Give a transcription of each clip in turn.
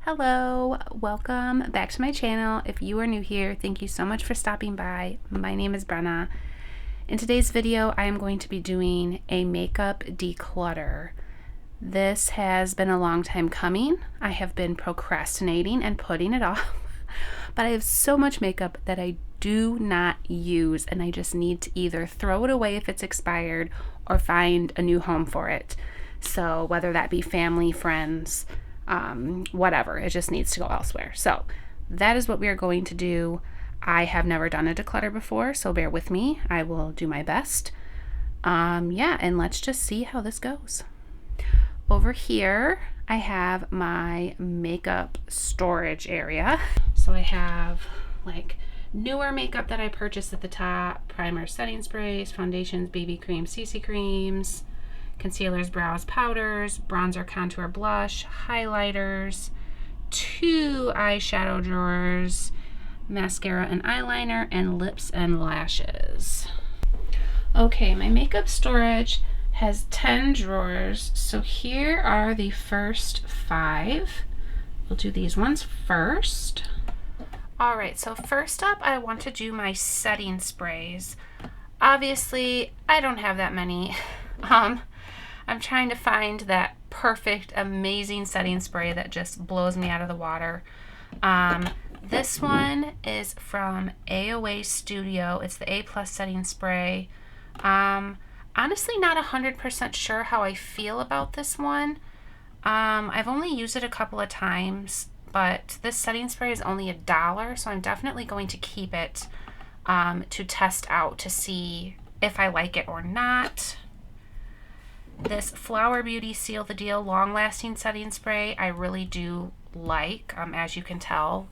Hello, welcome back to my channel. If you are new here, thank you so much for stopping by. My name is Brenna. In today's video, I am going to be doing a makeup declutter. This has been a long time coming. I have been procrastinating and putting it off, but I have so much makeup that I do not use, and I just need to either throw it away if it's expired or find a new home for it. So whether that be family, friends, whatever, it just needs to go elsewhere. So that is what we are going to do. I have never done a declutter before, so bear with me. I will do my best. Yeah, and let's just see how this goes. Over here, I have my makeup storage area. So I have like newer makeup that I purchased at the top, primer, setting sprays, foundations, BB creams, CC creams, concealers, brows, powders, bronzer, contour, blush, highlighters, 2 eyeshadow drawers, mascara and eyeliner, and lips and lashes. Okay, my makeup storage has 10 drawers, so here are the first 5. We'll do these ones first. Alright, so first up I want to do my setting sprays. Obviously, I don't have that many. I'm trying to find that perfect, amazing setting spray that just blows me out of the water. This one is from AOA Studio. It's the A+ setting spray. Honestly, not 100% sure how I feel about this one. I've only used it a couple of times, but this setting spray is only $1, so I'm definitely going to keep it to test out to see if I like it or not. This Flower Beauty Seal the Deal long-lasting setting spray I really do like. As you can tell,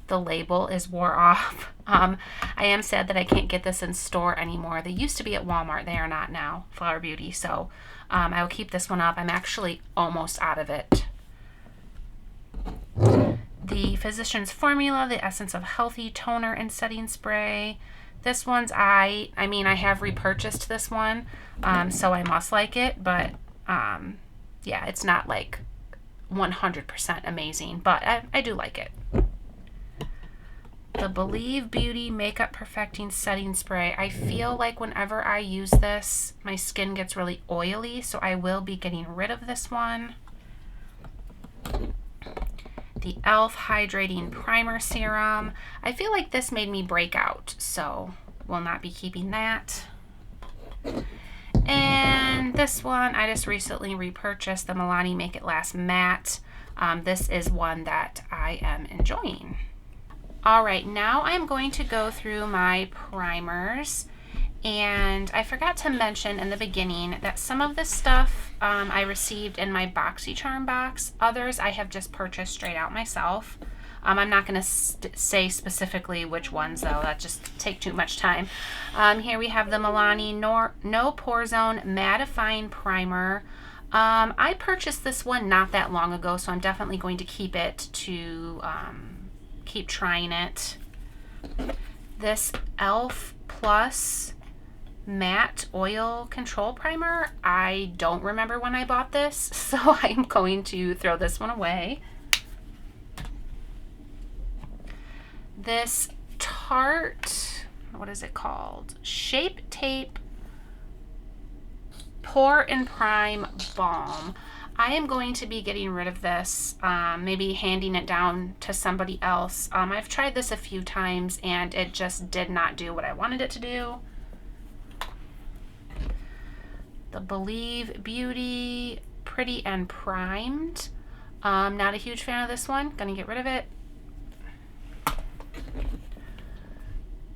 the label is wore off. I am sad that I can't get this in store anymore. They used to be at Walmart. They are not now, Flower Beauty. So I will keep this one up. I'm actually almost out of it. The Physicians Formula, the Essence of Healthy Toner and Setting Spray. This one's, I have repurchased this one, so I must like it, but yeah, it's not like 100% amazing, but I do like it. The Believe Beauty Makeup Perfecting Setting Spray. I feel like whenever I use this, my skin gets really oily, so I will be getting rid of this one. The e.l.f. Hydrating Primer Serum. I feel like this made me break out, so will not be keeping that. And this one, I just recently repurchased the Milani Make It Last Matte. This is one that I am enjoying. Alright, now I'm going to go through my primers. And I forgot to mention in the beginning that some of this stuff I received in my BoxyCharm box. Others I have just purchased straight out myself. I'm not going to say specifically which ones though. That just take too much time. Here we have the Milani No Pore Zone Mattifying Primer. I purchased this one not that long ago, so I'm definitely going to keep it to keep trying it. This e.l.f. Plus Matte Oil Control Primer. I don't remember when I bought this, so I'm going to throw this one away. This Tarte, what is it called? Shape Tape Pore and Prime Balm. I am going to be getting rid of this, maybe handing it down to somebody else. I've tried this a few times and it just did not do what I wanted it to do. The Believe Beauty Pretty and Primed. Not a huge fan of this one. Gonna get rid of it.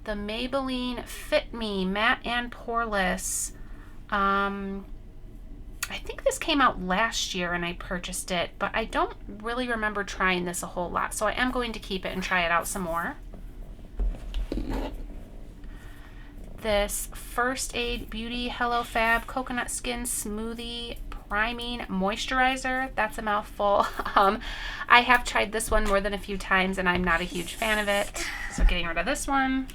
The Maybelline Fit Me Matte and Poreless. I think this came out last year and I purchased it, but I don't really remember trying this a whole lot, so I am going to keep it and try it out some more. This First Aid Beauty Hello Fab Coconut Skin Smoothie Priming Moisturizer. That's a mouthful. I have tried this one more than a few times and I'm not a huge fan of it, so getting rid of this one.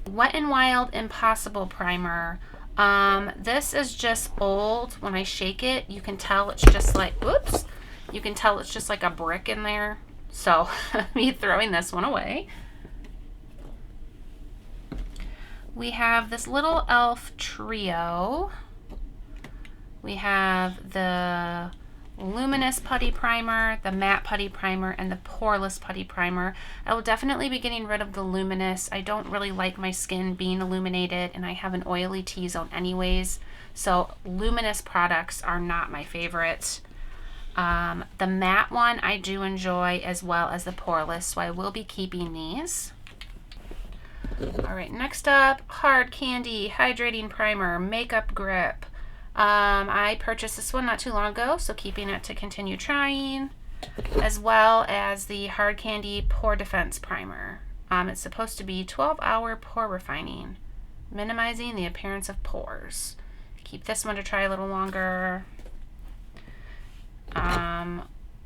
Wet n Wild Impossible Primer. This is just old. When I shake it, you can tell it's just like, whoops, you can tell it's just like a brick in there. So me throwing this one away. We have this little e.l.f. trio. We have the luminous putty primer, the matte putty primer, and the poreless putty primer. I will definitely be getting rid of the luminous. I don't really like my skin being illuminated, and I have an oily T-zone anyways, so luminous products are not my favorite. The matte one I do enjoy, as well as the poreless, so I will be keeping these. All right, next up, Hard Candy Hydrating Primer, Makeup Grip. I purchased this one not too long ago, so keeping it to continue trying, as well as the Hard Candy Pore Defense Primer. It's supposed to be 12-hour pore refining, minimizing the appearance of pores. Keep this one to try a little longer.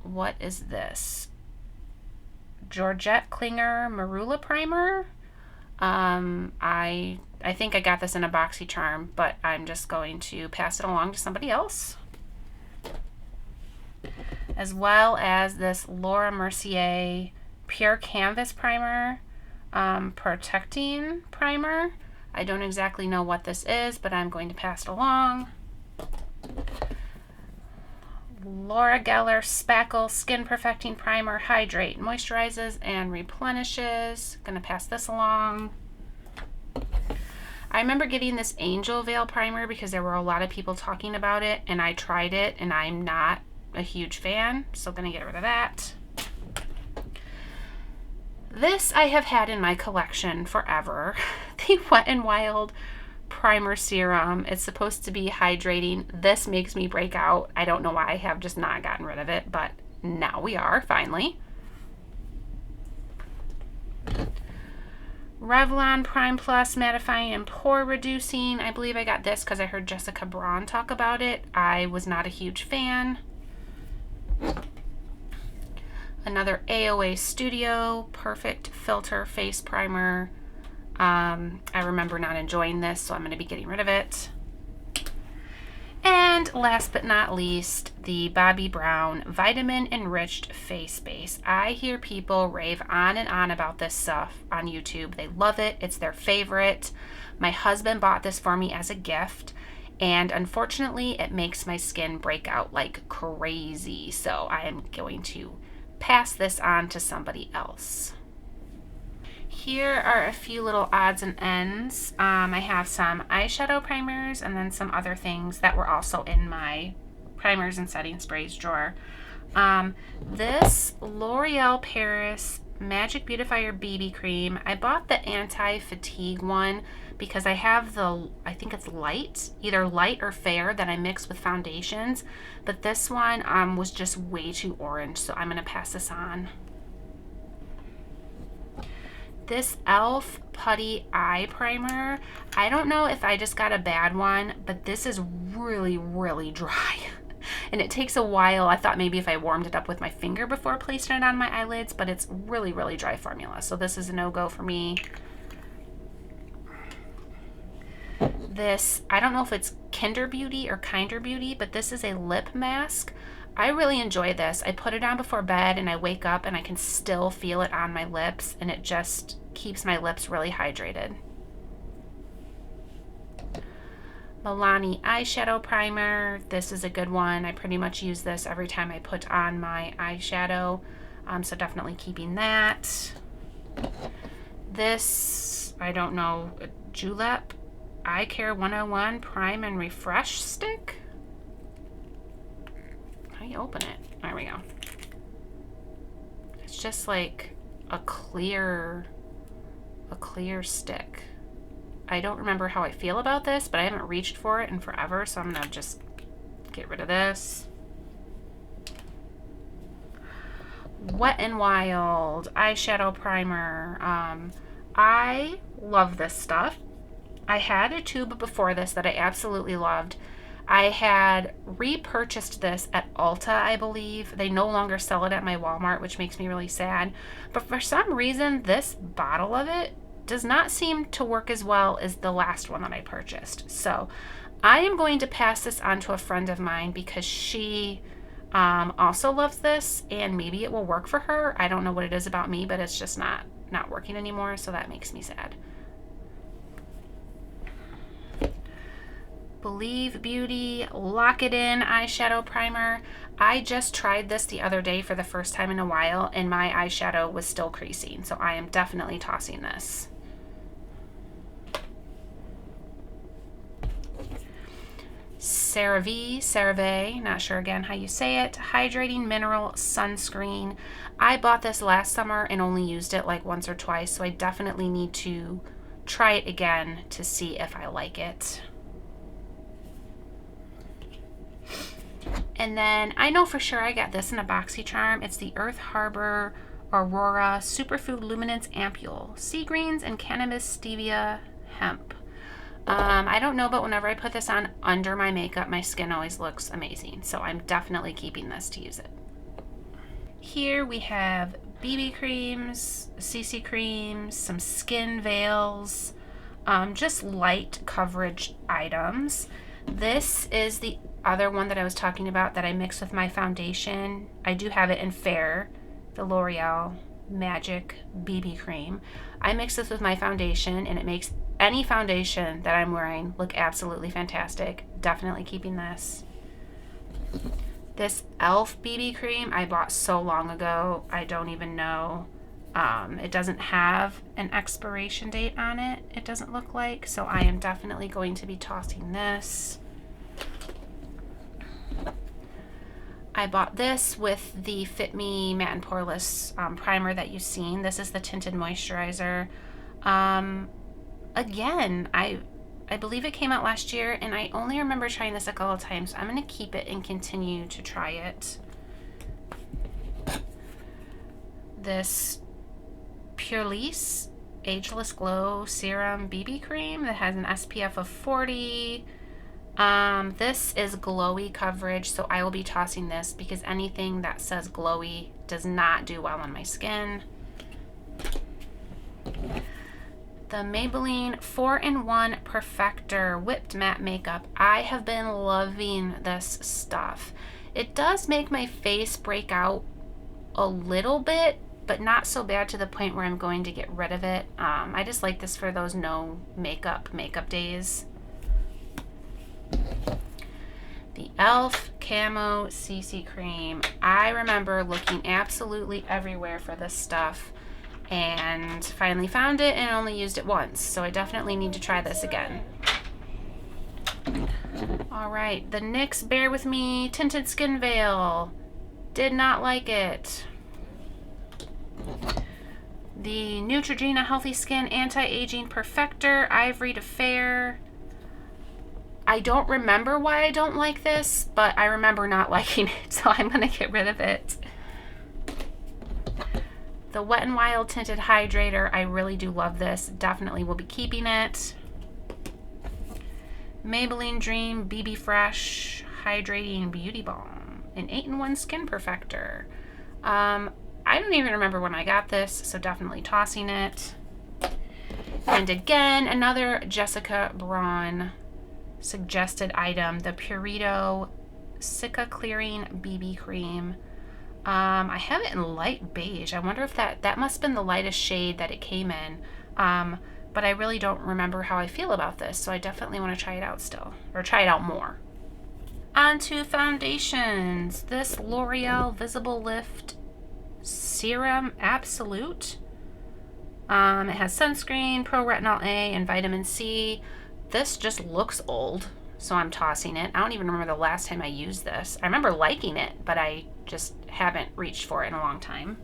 What is this? Georgette Klinger Marula Primer. I think I got this in a BoxyCharm, but I'm just going to pass it along to somebody else. As well as this Laura Mercier Pure Canvas Primer, Protecting Primer. I don't exactly know what this is, but I'm going to pass it along. Laura Geller Spackle Skin Perfecting Primer, Hydrate, Moisturizes, and Replenishes. Gonna pass this along. I remember getting this Angel Veil Primer because there were a lot of people talking about it, and I tried it, and I'm not a huge fan, so gonna get rid of that. This I have had in my collection forever. The Wet n Wild Primer Serum. It's supposed to be hydrating. This makes me break out. I don't know why I have just not gotten rid of it, but now we are, finally. Revlon Prime Plus Mattifying and Pore Reducing. I believe I got this because I heard Jessica Braun talk about it. I was not a huge fan. Another AOA Studio Perfect Filter Face Primer. I remember not enjoying this, so I'm going to be getting rid of it. And last but not least, the Bobbi Brown Vitamin Enriched Face Base. I hear people rave on and on about this stuff on YouTube. They love it. It's their favorite. My husband bought this for me as a gift, and unfortunately, it makes my skin break out like crazy. So I am going to pass this on to somebody else. Here are a few little odds and ends. I have some eyeshadow primers and then some other things that were also in my primers and setting sprays drawer. This L'Oreal Paris Magic Beautifier BB Cream. I bought the anti-fatigue one because I have the, I think it's light, either light or fair that I mix with foundations. But this one was just way too orange, so I'm going to pass this on. This e.l.f. Putty Eye Primer, I don't know if I just got a bad one, but this is really, really dry. And it takes a while. I thought maybe if I warmed it up with my finger before placing it on my eyelids, but it's really, really dry formula. So this is a no-go for me. This, I don't know if it's Kinder Beauty or Kinder Beauty, but this is a lip mask. I really enjoy this. I put it on before bed and I wake up and I can still feel it on my lips, and it just keeps my lips really hydrated. Milani Eyeshadow Primer. This is a good one. I pretty much use this every time I put on my eyeshadow, so definitely keeping that. This, I don't know, Julep Eye Care 101 Prime and Refresh Stick. How do you open it? There we go. It's just like a clear stick. I don't remember how I feel about this, but I haven't reached for it in forever, so I'm gonna just get rid of this. Wet n Wild Eyeshadow Primer. I love this stuff. I had a tube before this that I absolutely loved. I had repurchased this at Ulta, I believe. They no longer sell it at my Walmart, which makes me really sad. But for some reason, this bottle of it does not seem to work as well as the last one that I purchased. So I am going to pass this on to a friend of mine because she also loves this, and maybe it will work for her. I don't know what it is about me, but it's just not working anymore, so that makes me sad. Believe Beauty Lock It In eyeshadow primer. I just tried this the other day for the first time in a while, and my eyeshadow was still creasing, so I am definitely tossing this. CeraVe, not sure again how you say it, hydrating mineral sunscreen. I bought this last summer and only used it like once or twice, so I definitely need to try it again to see if I like it. And then I know for sure I got this in a BoxyCharm. It's the Earth Harbor Aurora Superfood Luminance Ampule, Sea Greens and Cannabis Stevia Hemp. I don't know, but whenever I put this on under my makeup, my skin always looks amazing. So I'm definitely keeping this to use it. Here we have BB creams, CC creams, some skin veils, just light coverage items. This is the other one that I was talking about that I mix with my foundation. I do have it in Fair, the L'Oreal Magic BB cream. I mix this with my foundation and it makes any foundation that I'm wearing look absolutely fantastic. Definitely keeping this. This e.l.f. BB cream I bought so long ago, I don't even know. It doesn't have an expiration date on it, it doesn't look like, so I am definitely going to be tossing this. I bought this with the Fit Me Matte and Poreless primer that you've seen. This is the tinted moisturizer. Again, I believe it came out last year, and I only remember trying this a couple of times. I'm going to keep it and continue to try it. This Purlisse Ageless Glow Serum BB Cream that has an SPF of 40. This is glowy coverage, so I will be tossing this because anything that says glowy does not do well on my skin. The Maybelline 4-in-1 Perfector Whipped Matte Makeup. I have been loving this stuff. It does make my face break out a little bit, but not so bad to the point where I'm going to get rid of it. I just like this for those no makeup days. The e.l.f. Camo CC Cream. I remember looking absolutely everywhere for this stuff and finally found it and only used it once, so I definitely need to try this again. All right, the NYX Bear With Me Tinted Skin Veil. Did not like it. The Neutrogena Healthy Skin Anti-Aging Perfector Ivory to Fair. I don't remember why I don't like this, but I remember not liking it, so I'm going to get rid of it. The Wet n Wild Tinted Hydrator. I really do love this. Definitely will be keeping it. Maybelline Dream BB Fresh Hydrating Beauty Balm. An 8-in-1 Skin Perfector. I don't even remember when I got this, so definitely tossing it. And again, another Jessica Braun suggested item, the Purito Cica Clearing BB Cream. I have it in light beige. I wonder if that must have been the lightest shade that it came in. But I really don't remember how I feel about this, so I definitely want to try it out still, or try it out more. On to foundations. This L'Oreal Visible Lift Serum Absolute. It has sunscreen, pro retinol A, and vitamin C. This just looks old, so I'm tossing it. I don't even remember the last time I used this. I remember liking it, but I just haven't reached for it in a long time.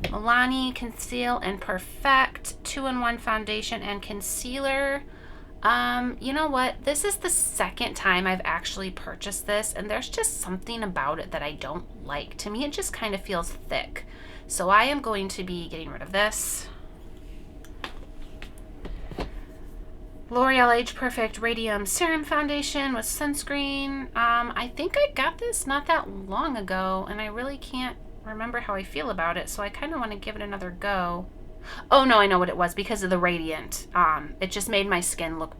Milani Conceal and Perfect 2-in-1 foundation and concealer. You know what? This is the second time I've actually purchased this, and there's just something about it that I don't like. To me, it just kind of feels thick. So I am going to be getting rid of this. L'Oreal Age Perfect Radium Serum Foundation with sunscreen. I think I got this not that long ago, and I really can't remember how I feel about it, so I kind of want to give it another go. Oh no, I know what it was, because of the radiant. It just made my skin look,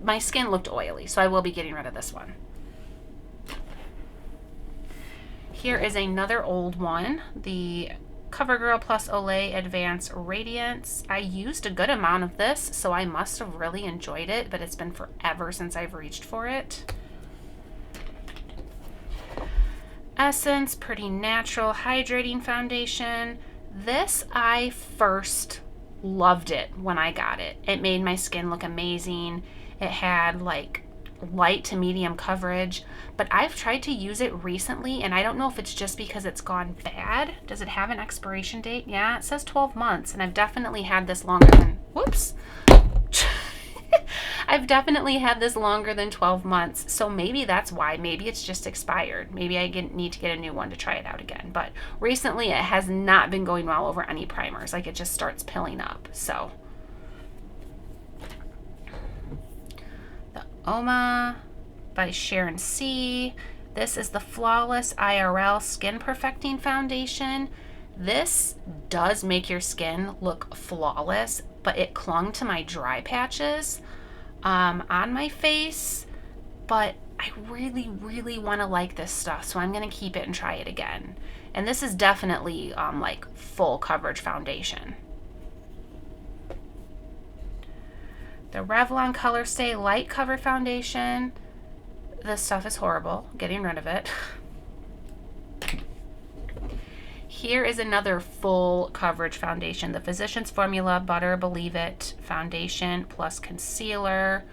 my skin looked oily, so I will be getting rid of this one. Here is another old one, the CoverGirl Plus Olay Advanced Radiance. I used a good amount of this, so I must have really enjoyed it, but it's been forever since I've reached for it. Essence Pretty Natural Hydrating Foundation. This, I first loved it when I got it. It made my skin look amazing. It had like light to medium coverage, but I've tried to use it recently and I don't know if it's just because it's gone bad. Does it have an expiration date? Yeah, it says 12 months and I've definitely had this longer than, whoops. I've definitely had this longer than 12 months, so maybe that's why. Maybe it's just expired. Maybe I need to get a new one to try it out again. But recently it has not been going well over any primers. Like, it just starts pilling up. So the Oma by Sharon C. This is the Flawless IRL Skin Perfecting Foundation. This does make your skin look flawless, but it clung to my dry patches on my face, but I really want to like this stuff, so I'm going to keep it and try it again. And this is definitely like full coverage foundation. The Revlon Color Stay Light Cover Foundation. This stuff is horrible. Getting rid of it. Here is another full coverage foundation, the Physicians Formula Butter Believe It Foundation plus concealer.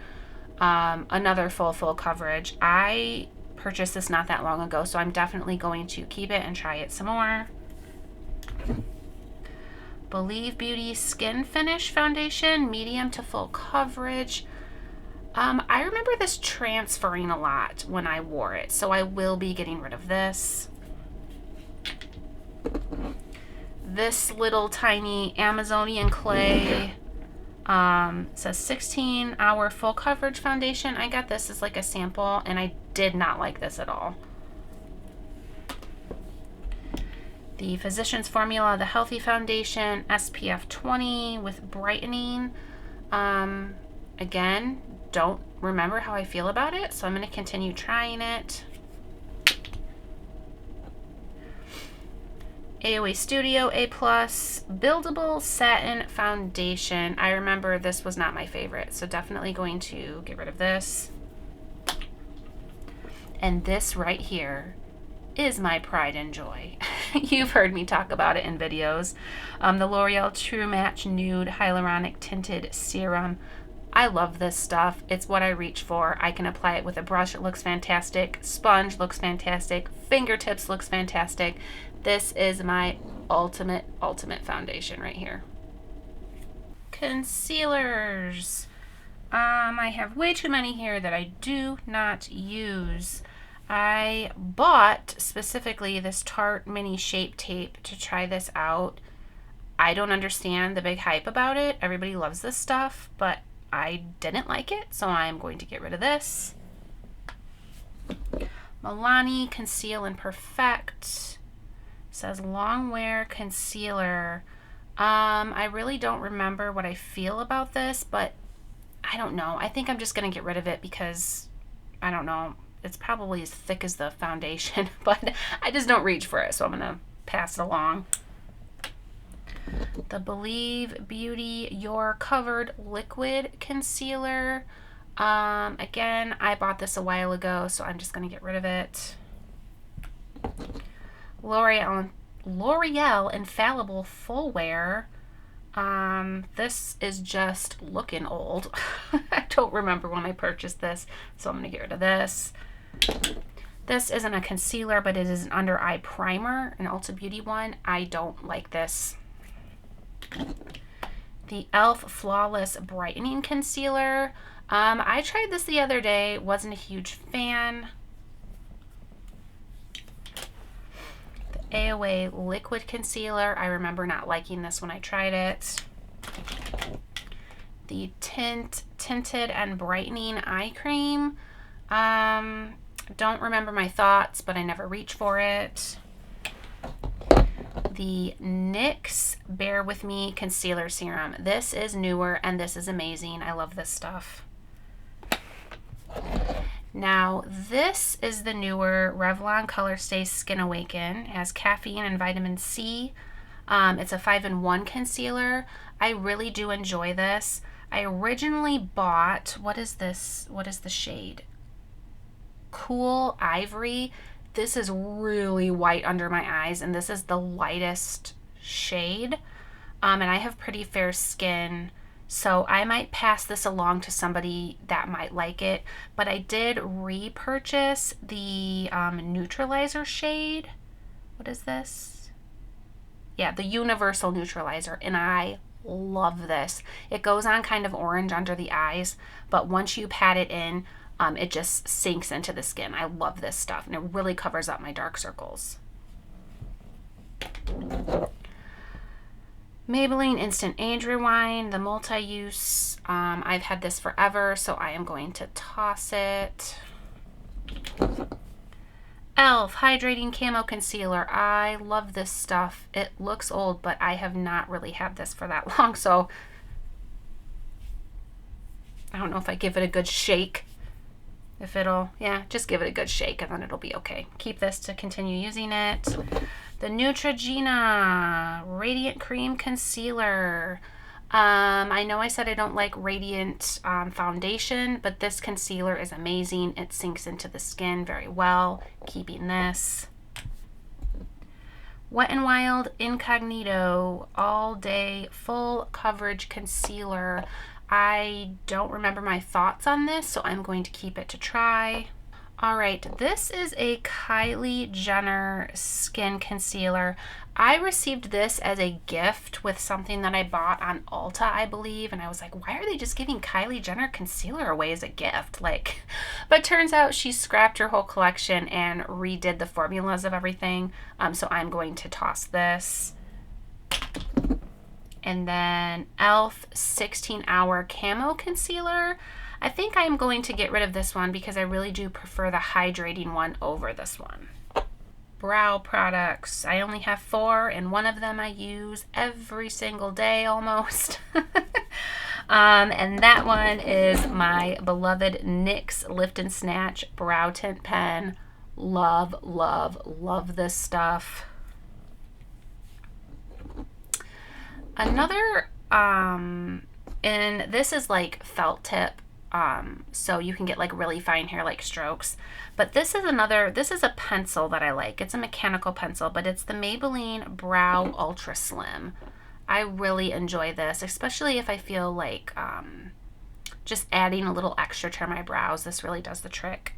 Another full coverage. I purchased this not that long ago, so I'm definitely going to keep it and try it some more. Believe Beauty Skin Finish Foundation, medium to full coverage. I remember this transferring a lot when I wore it, so I will be getting rid of this. This little tiny Amazonian clay says 16-hour full coverage foundation. I got this as like a sample and I did not like this at all. The Physicians Formula The Healthy Foundation SPF 20 with brightening. Again, don't remember how I feel about it, so I'm going to continue trying it. AOA Studio A+ Buildable Satin Foundation. I remember this was not my favorite, so definitely going to get rid of this. And this right here is my pride and joy. You've heard me talk about it in videos. The L'Oreal True Match Nude Hyaluronic Tinted Serum. I love this stuff. It's what I reach for. I can apply it with a brush. It looks fantastic. Sponge looks fantastic. Fingertips looks fantastic. This is my ultimate foundation right here. Concealers. I have way too many here that I do not use. I bought specifically this Tarte Mini Shape Tape to try this out. I don't understand the big hype about it. Everybody loves this stuff, but I didn't like it, so I'm going to get rid of this. Milani Conceal and Perfect. Says long wear concealer. I really don't remember what I feel about this, but I don't know. I think I'm just gonna get rid of it because I don't know. It's probably as thick as the foundation, but I just don't reach for it, so I'm gonna pass it along. The Believe Beauty You're Covered Liquid Concealer. Again, I bought this a while ago, so I'm just gonna get rid of it. L'Oreal Infallible Full Wear. This is just looking old. I don't remember when I purchased this, so I'm gonna get rid of this. This isn't a concealer, but it is an under eye primer, an Ulta Beauty one. I don't like this. The e.l.f. Flawless Brightening Concealer. I tried this the other day, wasn't a huge fan. The AOA Liquid Concealer. I remember not liking this when I tried it. The Tinted and Brightening Eye Cream. Don't remember my thoughts, but I never reach for it. The NYX Bear With Me Concealer Serum. This is newer and this is amazing. I love this stuff. Now, this is the newer Revlon Color Stay Skin Awaken. It has caffeine and vitamin C. It's a 5-in-1 concealer. I really do enjoy this. I originally bought, what is this? What is the shade? Cool Ivory. This is really white under my eyes, and this is the lightest shade. And I have pretty fair skin, so I might pass this along to somebody that might like it. But I did repurchase the neutralizer shade. What is this? Yeah, the Universal Neutralizer, and I love this. It goes on kind of orange under the eyes, but once you pat it in, it just sinks into the skin. I love this stuff, and it really covers up my dark circles. Maybelline Instant Age Rewind, the multi-use. I've had this forever, so I am going to toss it. e.l.f. Hydrating Camo Concealer. I love this stuff. It looks old, but I have not really had this for that long, so I don't know if I give it a good shake. If it'll, yeah, just give it a good shake and then it'll be okay. Keep this to continue using it. The Neutrogena Radiant Cream Concealer. I know I said I don't like Radiant foundation, but this concealer is amazing. It sinks into the skin very well. Keeping this. Wet n Wild Incognito All Day Full Coverage Concealer. I don't remember my thoughts on this, so I'm going to keep it to try. All right, this is a Kylie Jenner Skin Concealer. I received this as a gift with something that I bought on Ulta, I believe, and I was like, why are they just giving Kylie Jenner concealer away as a gift? Like, but turns out she scrapped her whole collection and redid the formulas of everything, so I'm going to toss this. And then e.l.f. 16-Hour Camo Concealer. I think I'm going to get rid of this one because I really do prefer the hydrating one over this one. Brow products. I only have 4, and one of them I use every single day almost. And that one is my beloved NYX Lift and Snatch Brow Tint Pen. Love, love, love this stuff. Another, and this is like felt tip, so you can get like really fine hair-like strokes. But this is a pencil that I like. It's a mechanical pencil, but it's the Maybelline Brow Ultra Slim. I really enjoy this, especially if I feel like just adding a little extra to my brows. This really does the trick.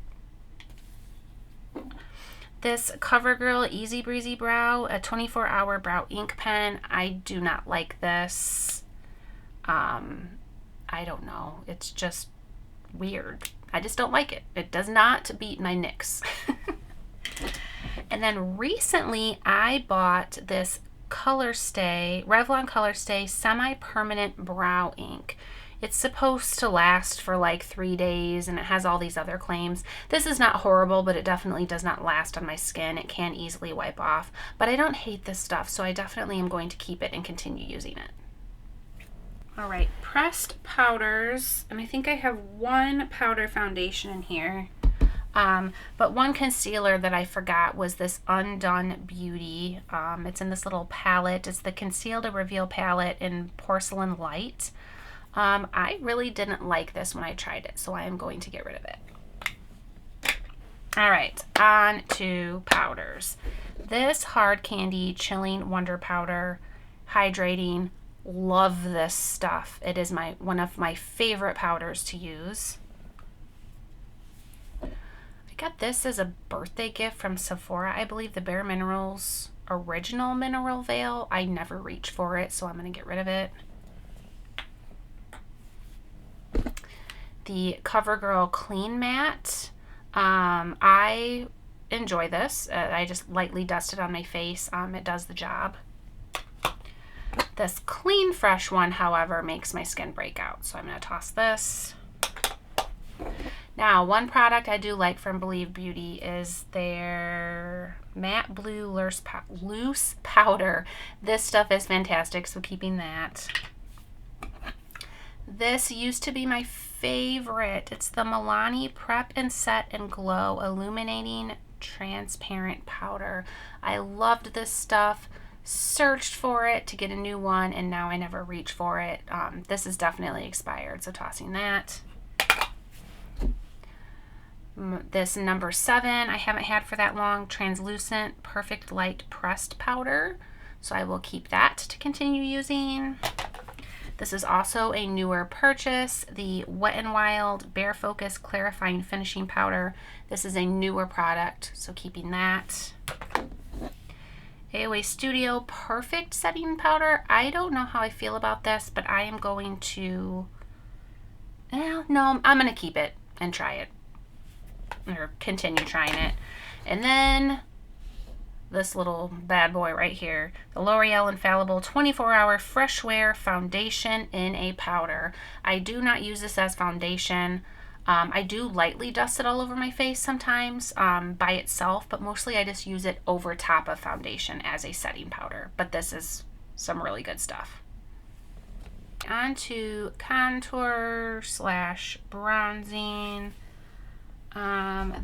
This CoverGirl Easy Breezy Brow, a 24-hour brow ink pen. I do not like this. I don't know. It's just weird. I just don't like it. It does not beat my NYX. And then recently I bought this Revlon Color Stay Semi-Permanent Brow Ink. It's supposed to last for like 3 days, and it has all these other claims. This is not horrible, but it definitely does not last on my skin. It can easily wipe off, but I don't hate this stuff, so I definitely am going to keep it and continue using it. All right, pressed powders, and I think I have one powder foundation in here. But one concealer that I forgot was this Undone Beauty. It's in this little palette. It's the Conceal to Reveal palette in Porcelain Light. I really didn't like this when I tried it, so I am going to get rid of it. All right, on to powders. This Hard Candy Chilling Wonder Powder, hydrating. Love this stuff. It is one of my favorite powders to use. I got this as a birthday gift from Sephora, I believe, the Bare Minerals Original Mineral Veil. I never reach for it, so I'm going to get rid of it. The CoverGirl Clean Matte. I enjoy this. I just lightly dust it on my face. It does the job. This Clean Fresh one, however, makes my skin break out, so I'm going to toss this. Now, one product I do like from Believe Beauty is their Matte Blue Loose Powder. This stuff is fantastic, so keeping that. This used to be my favorite. It's the Milani Prep and Set and Glow Illuminating Transparent Powder. I loved this stuff, searched for it to get a new one, and now I never reach for it. This is definitely expired, so tossing that. This number 7 I haven't had for that long, Translucent Perfect Light Pressed Powder, so I will keep that to continue using. This is also a newer purchase, the Wet n Wild Bare Focus Clarifying Finishing Powder. This is a newer product, so keeping that. AOA Studio Perfect Setting Powder. I don't know how I feel about this, but I am going to, no, I'm going to keep it and try it, or continue trying it. And then this little bad boy right here, the L'Oreal Infallible 24-Hour Fresh Wear Foundation in a Powder. I do not use this as foundation. I do lightly dust it all over my face sometimes by itself, but mostly I just use it over top of foundation as a setting powder. But this is some really good stuff. On to contour / bronzing.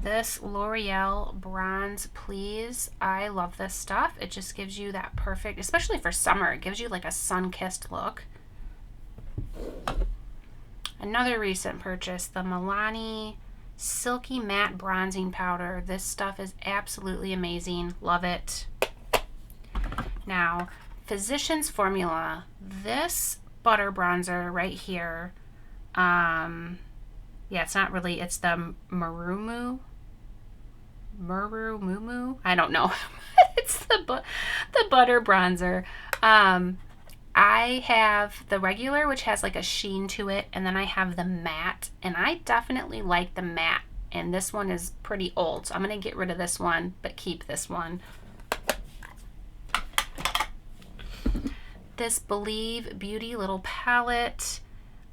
This L'Oreal Bronze Please. I love this stuff. It just gives you that perfect, especially for summer, it gives you like a sun-kissed look. Another recent purchase, the Milani Silky Matte Bronzing Powder. This stuff is absolutely amazing. Love it. Now, Physicians Formula. This butter bronzer right here. Yeah, it's not really, it's the Mumu. I don't know. It's the butter bronzer. I have the regular, which has like a sheen to it, and then I have the matte, and I definitely like the matte, and this one is pretty old, so I'm going to get rid of this one, but keep this one. This Believe Beauty little palette.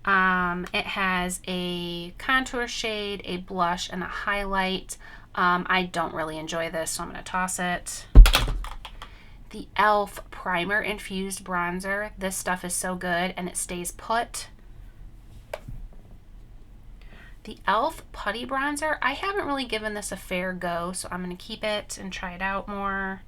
It has a contour shade, a blush, and a highlight. I don't really enjoy this, so I'm going to toss it. The e.l.f. Primer Infused Bronzer. This stuff is so good, and it stays put. The e.l.f. Putty Bronzer. I haven't really given this a fair go, so I'm going to keep it and try it out more.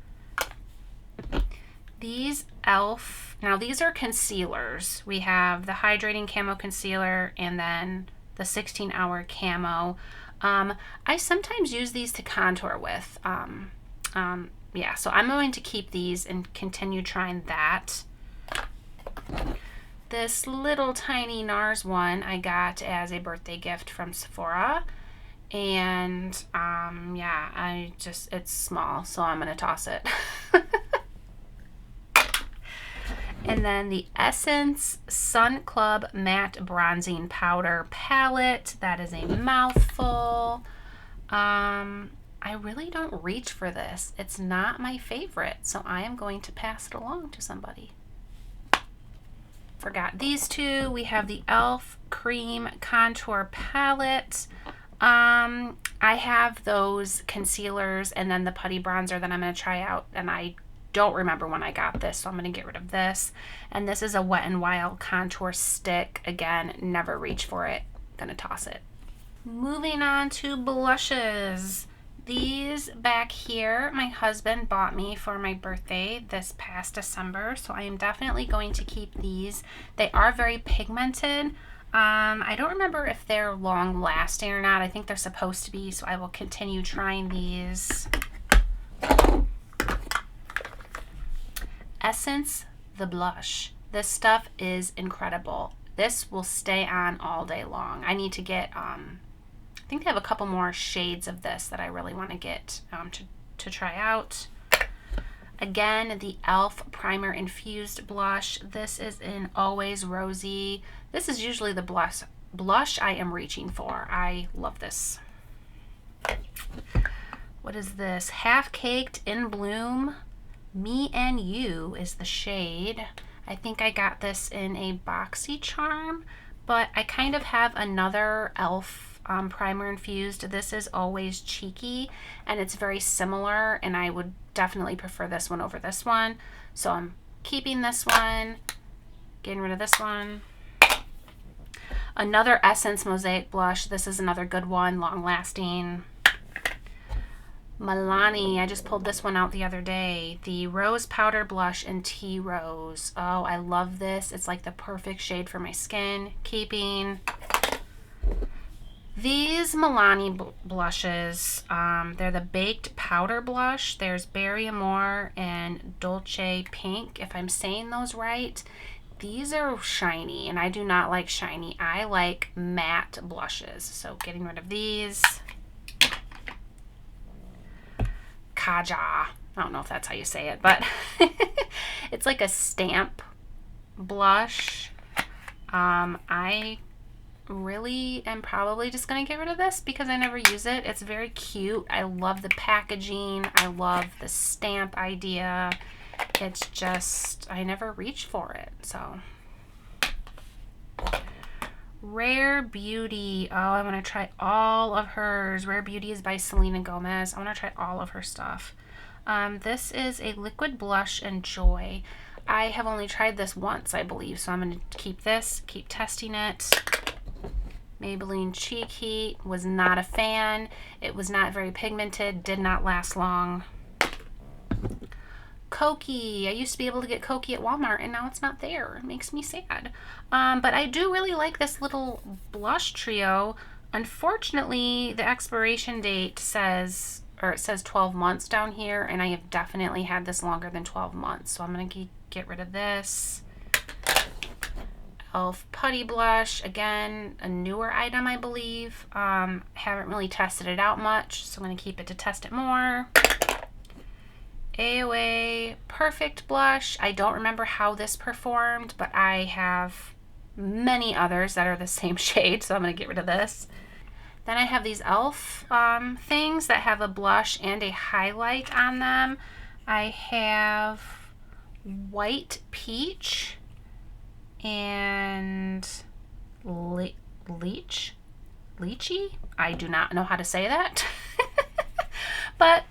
These e.l.f. Now these are concealers. We have the Hydrating Camo Concealer and then the 16-Hour Camo. I sometimes use these to contour with. Yeah, so I'm going to keep these and continue trying that. This little tiny NARS one I got as a birthday gift from Sephora. And yeah, it's small, so I'm going to toss it. And then the Essence Sun Club Matte Bronzing Powder Palette. That is a mouthful. I really don't reach for this. It's not my favorite, so I am going to pass it along to somebody. Forgot these two. We have the e.l.f. Cream Contour Palette. I have those concealers and then the putty bronzer that I'm going to try out, and I don't remember when I got this, so I'm going to get rid of this. And this is a Wet n Wild Contour Stick. Again, never reach for it. Going to toss it. Moving on to blushes. These back here, my husband bought me for my birthday this past December, so I am definitely going to keep these. They are very pigmented. I don't remember if they're long lasting or not. I think they're supposed to be, so I will continue trying these. Essence the Blush. This stuff is incredible. This will stay on all day long. I need to get, I think they have a couple more shades of this that I really want to get to try out. Again, the e.l.f. Primer Infused Blush. This is in Always Rosy. This is usually the blush I am reaching for. I love this. What is this? Half Caked in Bloom. Me and You is the shade. I think I got this in a Boxy Charm, but I kind of have another e.l.f. Primer infused. This is Always Cheeky, and it's very similar, and I would definitely prefer this one over this one. So I'm keeping this one, getting rid of this one. Another Essence Mosaic blush. This is another good one, long lasting. Milani, I just pulled this one out the other day. The Rose Powder Blush in Tea Rose. Oh, I love this. It's like the perfect shade for my skin. Keeping these Milani blushes. They're the Baked Powder Blush. There's Berry Amore and Dolce Pink, if I'm saying those right. These are shiny, and I do not like shiny. I like matte blushes. So getting rid of these. Kaja. I don't know if that's how you say it, but it's like a stamp blush. I really am probably just going to get rid of this because I never use it. It's very cute. I love the packaging. I love the stamp idea. It's just, I never reach for it. So, Rare Beauty. Oh, I want to try all of hers. Rare Beauty is by Selena Gomez. I want to try all of her stuff. This is a liquid blush and Joy. I have only tried this once, I believe, so I'm going to keep this, keep testing it. Maybelline Cheek Heat. Was not a fan. It was not very pigmented. Did not last long. Kokie. I used to be able to get Kokie at Walmart, and now it's not there. It makes me sad. But I do really like this little blush trio. Unfortunately, the expiration date says, or it says 12 months down here, and I have definitely had this longer than 12 months. So I'm going to get rid of this. Elf Putty Blush. Again, a newer item, I believe. Haven't really tested it out much, so I'm going to keep it to test it more. AOA Perfect Blush. I don't remember how this performed, but I have many others that are the same shade, so I'm going to get rid of this. Then I have these e.l.f. things that have a blush and a highlight on them. I have White Peach and Lychee? I do not know how to say that. But,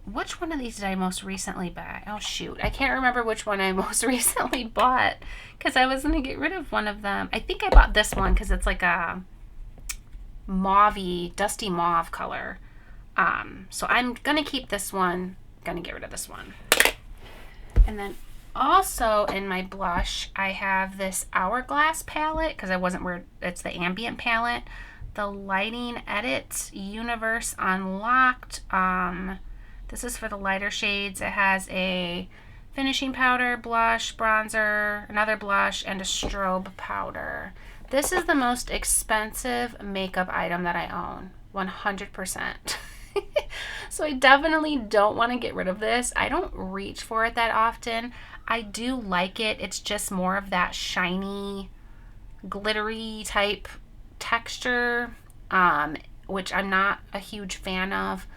which one of these did I most recently buy? Oh shoot, I can't remember which one I most recently bought because I was going to get rid of one of them. I think I bought this one because it's like a mauvey, dusty mauve color. So I'm going to keep this one, going to get rid of this one. And then also in my blush, I have this Hourglass palette because I wasn't where it's the ambient palette. The Lighting Edit Universe Unlocked. This is for the lighter shades. It has a finishing powder, blush, bronzer, another blush, and a strobe powder. This is the most expensive makeup item that I own, 100%. So I definitely don't want to get rid of this. I don't reach for it that often. I do like it. It's just more of that shiny, glittery type texture, which I'm not a huge fan of.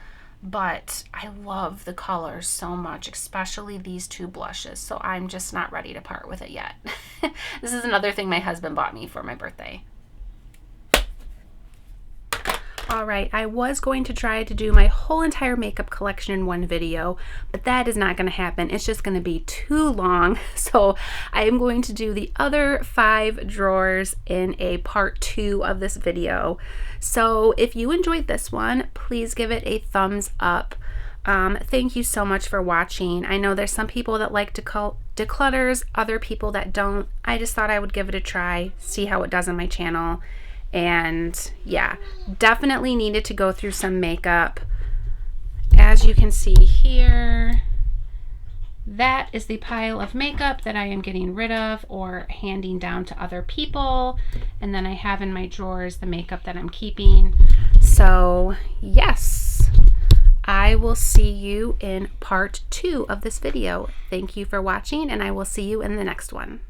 But I love the colors so much, especially these two blushes. So I'm just not ready to part with it yet. This is another thing my husband bought me for my birthday. All right, I was going to try to do my whole entire makeup collection in one video, but that is not going to happen. It's just going to be too long. So I am going to do the other 5 drawers in a part 2 of this video. So if you enjoyed this one, please give it a thumbs up. Thank you so much for watching. I know there's some people that like declutters, other people that don't. I just thought I would give it a try, see how it does on my channel. And yeah, definitely needed to go through some makeup. As you can see here, that is the pile of makeup that I am getting rid of or handing down to other people. And then I have in my drawers the makeup that I'm keeping. So yes, I will see you in part 2 of this video. Thank you for watching, and I will see you in the next one.